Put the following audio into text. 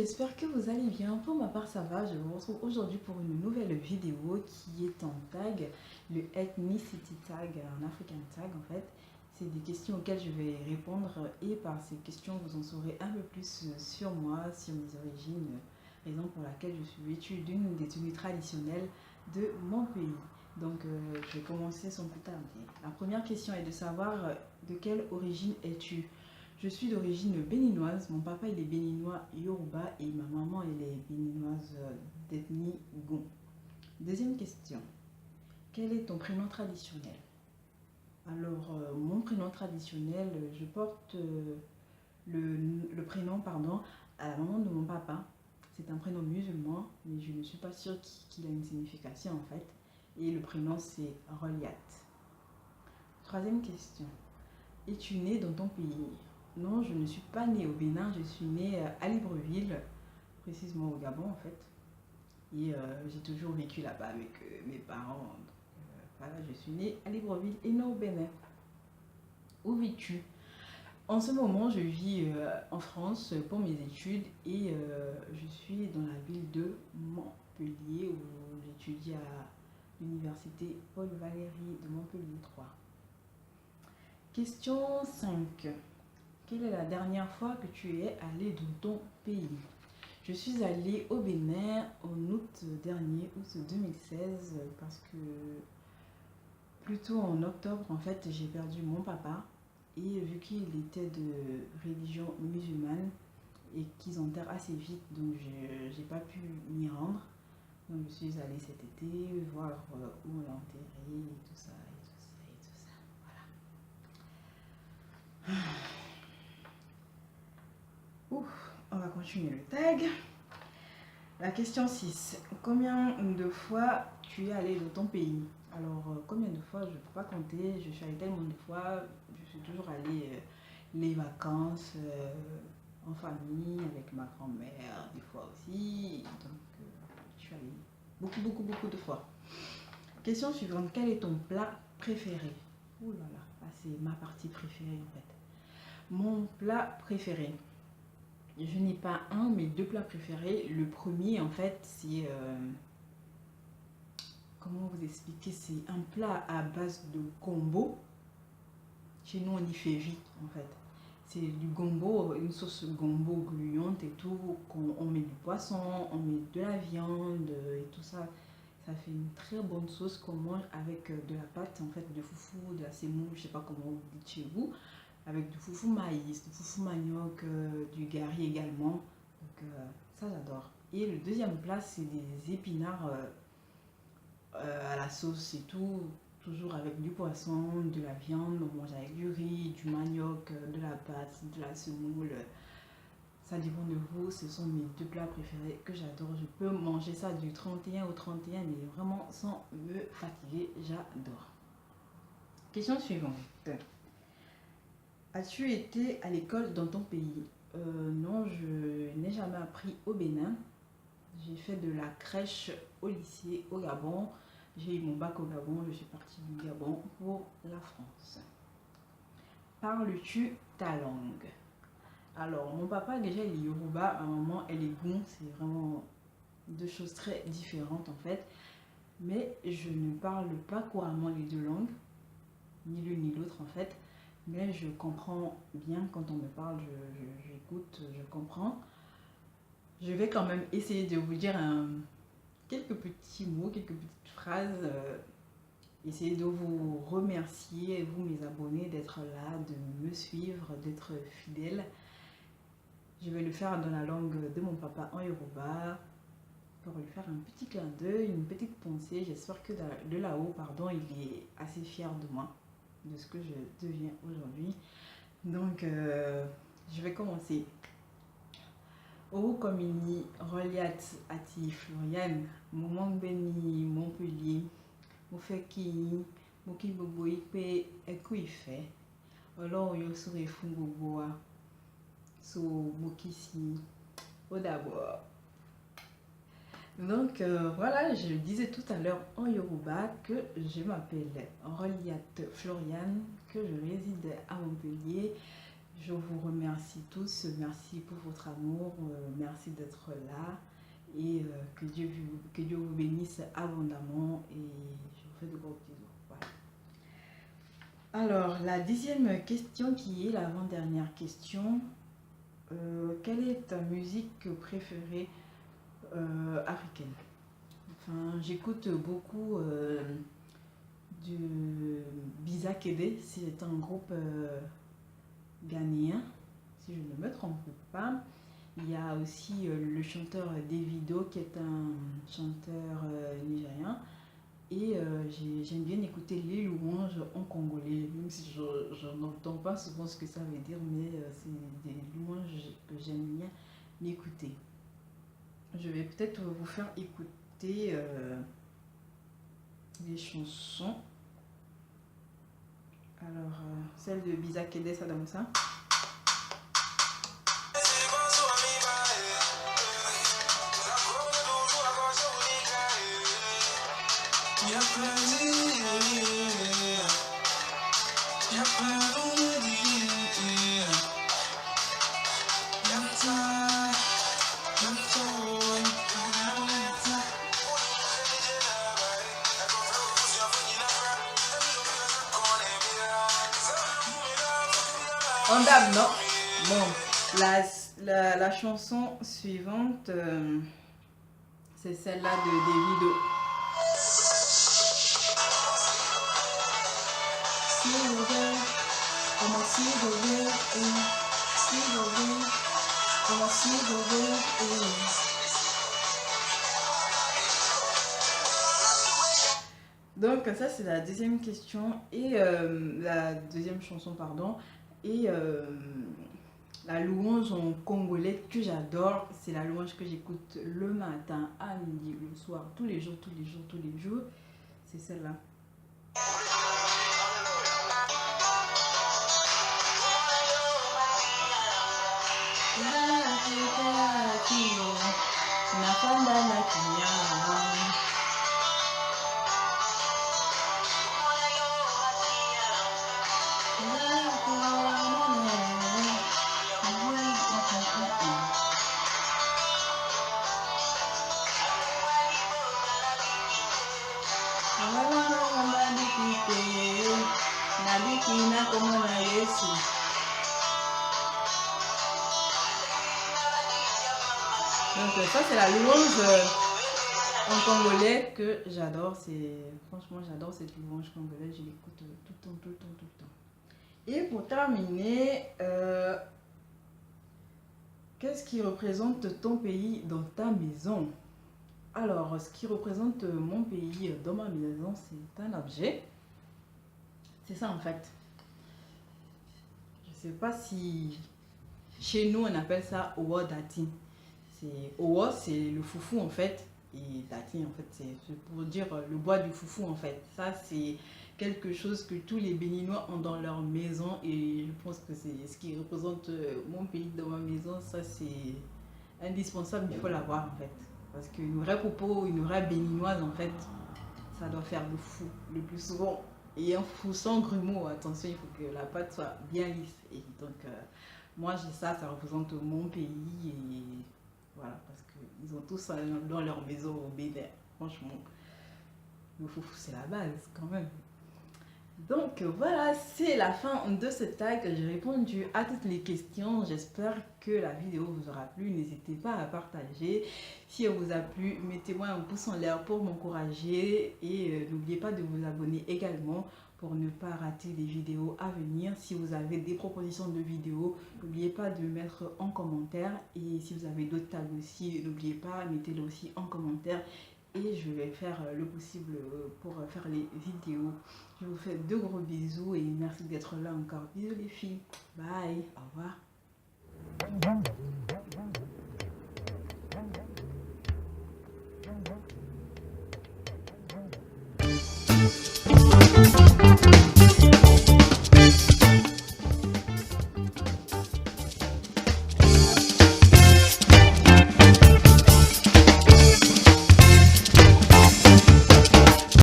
j'espère que vous allez bien. Pour ma part, ça va. Je vous retrouve aujourd'hui pour une nouvelle vidéo qui est en tag, le Ethnicity Tag, un African Tag en fait. C'est des questions auxquelles je vais répondre et par ces questions, vous en saurez un peu plus sur moi, sur mes origines, raison pour laquelle je suis vêtue d'une des tenues traditionnelles de mon pays. Donc, je vais commencer sans plus tarder. La première question est de savoir de quelle origine es-tu? Je suis d'origine béninoise. Mon papa il est béninois Yoruba et ma maman elle est béninoise d'ethnie Gon. Deuxième question. Quel est ton prénom traditionnel? Alors, mon prénom traditionnel, je porte le prénom pardon, à la maman de mon papa. C'est un prénom musulman, mais je ne suis pas sûre qu'il a une signification en fait. Et le prénom c'est Roliat. Troisième question. Es-tu né dans ton pays? Non, je ne suis pas née au Bénin, je suis née à Libreville, précisément au Gabon en fait. Et j'ai toujours vécu là-bas avec mes parents. Donc, voilà, je suis née à Libreville et non au Bénin. Où vis-tu? En ce moment, je vis en France pour mes études et je suis dans la ville de Montpellier où j'étudie à l'université Paul Valéry de Montpellier 3. Question 5. Quelle est la dernière fois que tu es allé dans ton pays? Je suis allée au Bénin en août dernier, août 2016, parce que plutôt en octobre, en fait, j'ai perdu mon papa. Et vu qu'il était de religion musulmane et qu'ils enterrent assez vite, donc je n'ai pas pu m'y rendre. Donc je suis allée cet été voir où on l'a enterré et tout ça, et tout ça, et tout ça. Voilà. Ouf, on va continuer le tag. La question 6. Combien de fois tu es allé dans ton pays? Alors, combien de fois, je ne peux pas compter. Je suis allée tellement de fois. Je suis toujours allée les vacances en famille, avec ma grand-mère, des fois aussi. Donc, je suis allée beaucoup de fois. Question suivante. Quel est ton plat préféré? Ouh là là, c'est ma partie préférée en fait. Mon plat préféré. Je n'ai pas un, mais deux plats préférés. Le premier, en fait, c'est... comment vous expliquer? C'est un plat à base de gombo. Chez nous, on y fait riz, en fait. C'est du gombo, une sauce gombo gluante et tout. On met du poisson, on met de la viande et tout ça. Ça fait une très bonne sauce qu'on mange avec de la pâte, en fait, de foufou, de la semoule, je sais pas comment vous dites chez vous. Avec du foufou maïs, du foufou manioc, du gari également. Donc ça j'adore. Et le deuxième plat c'est des épinards à la sauce et tout. Toujours avec du poisson, de la viande, on mange avec du riz, du manioc, de la pâte, de la semoule. Ça dépend de vous, ce sont mes deux plats préférés que j'adore. Je peux manger ça du 31 au 31, mais vraiment sans me fatiguer, j'adore. Question suivante. As-tu été à l'école dans ton pays? Non, je n'ai jamais appris au Bénin. J'ai fait de la crèche au lycée au Gabon. J'ai eu mon bac au Gabon. Je suis partie du Gabon pour la France. Parles-tu ta langue? Alors, mon papa, déjà, il est Yoruba. Ma maman, elle est Gon. C'est vraiment deux choses très différentes en fait. Mais je ne parle pas couramment les deux langues, ni l'une ni l'autre en fait. Mais je comprends bien quand on me parle, j'écoute, je comprends. Je vais quand même essayer de vous dire quelques petits mots, quelques petites phrases. Essayer de vous remercier, vous mes abonnés, d'être là, de me suivre, d'être fidèles. Je vais le faire dans la langue de mon papa en Yoruba pour lui faire un petit clin d'œil, une petite pensée. J'espère que de là-haut, pardon, il est assez fier de moi, de ce que je deviens aujourd'hui. Donc, je vais commencer. Komini, Roliat, Ati, Florian, Moumangbeni, Montpellier, Moufeki, Moki Bobo Ipe, Ekuife, Olo yo sore fun gbogbo wa, so Mokisi, au d'abord. Donc voilà, je disais tout à l'heure en Yoruba que je m'appelle Roliat Florian, que je réside à Montpellier. Je vous remercie tous, merci pour votre amour, merci d'être là et que Dieu vous bénisse abondamment et je vous fais de gros bisous. Voilà. Alors, la 10e question qui est l'avant-dernière question. Quelle est ta musique préférée africaine? Enfin, j'écoute beaucoup du Biza Kede, c'est un groupe ghanéen, si je ne me trompe pas. Il y a aussi le chanteur Davido qui est un chanteur nigérien. Et j'aime bien écouter les louanges en congolais, même si je n'entends pas souvent ce que ça veut dire, mais c'est des louanges que j'aime bien écouter. Je vais peut-être vous faire écouter des chansons. Alors, celle de Biza Kede Sadamoussa. En dame, non? Bon, la chanson suivante, c'est celle-là de Davido. Donc ça c'est la deuxième question et la deuxième chanson pardon et la louange en congolais que j'adore, c'est la louange que j'écoute le matin, à midi, le soir, tous les jours, c'est celle-là. Donc ça c'est la louange en congolais que j'adore. Franchement j'adore cette louange congolaise, je l'écoute tout le temps. Et pour terminer, qu'est-ce qui représente ton pays dans ta maison? Alors, ce qui représente mon pays dans ma maison, c'est un objet. C'est ça en fait. Je sais pas si chez nous on appelle ça Owo Dati. Owo, c'est le foufou en fait. Et Dati en fait, c'est pour dire le bois du foufou en fait. Ça c'est quelque chose que tous les Béninois ont dans leur maison. Et je pense que c'est ce qui représente mon pays dans ma maison. Ça c'est indispensable, il faut l'avoir en fait. Parce qu'une vraie popo, une vraie béninoise, en fait, ça doit faire le fou le plus souvent. Et un fou sans grumeaux, attention, il faut que la pâte soit bien lisse. Et donc, moi j'ai ça, ça représente mon pays. Et voilà, parce qu'ils ont tous ça dans leur maison au Bénin. Franchement, le foufou, c'est la base quand même. Donc voilà, c'est la fin de ce tag. J'ai répondu à toutes les questions. J'espère que la vidéo vous aura plu. N'hésitez pas à partager. Si elle vous a plu, mettez-moi un pouce en l'air pour m'encourager. Et n'oubliez pas de vous abonner également pour ne pas rater les vidéos à venir. Si vous avez des propositions de vidéos, n'oubliez pas de mettre en commentaire. Et si vous avez d'autres tags aussi, n'oubliez pas, mettez-les aussi en commentaire. Et je vais faire le possible pour faire les vidéos. Je vous fais de gros bisous et merci d'être là encore. Bisous les filles. Bye. Au revoir.